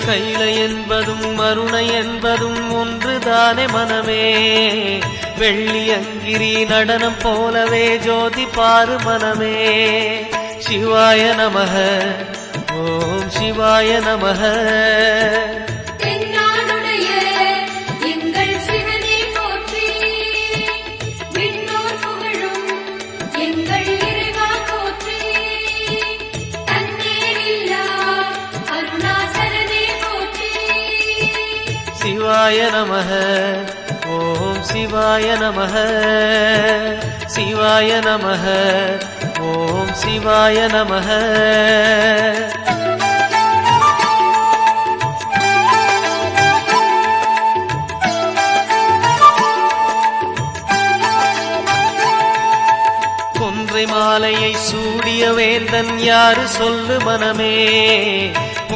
கைலை என்பதும் மருணை என்பதும் ஒன்றுதானே மனமே. வெள்ளி அங்கிரி நடனம் போலவே ஜோதி பாரு மனமே. சிவாய நமக ஓம் சிவாய நமக. சிவாய நமக ஓம் சிவாய நமக. சிவாய நமக ஓம் சிவாய நமக. கொன்றை மாலையை சூடிய வேந்தன் யாரு சொல்லு மனமே.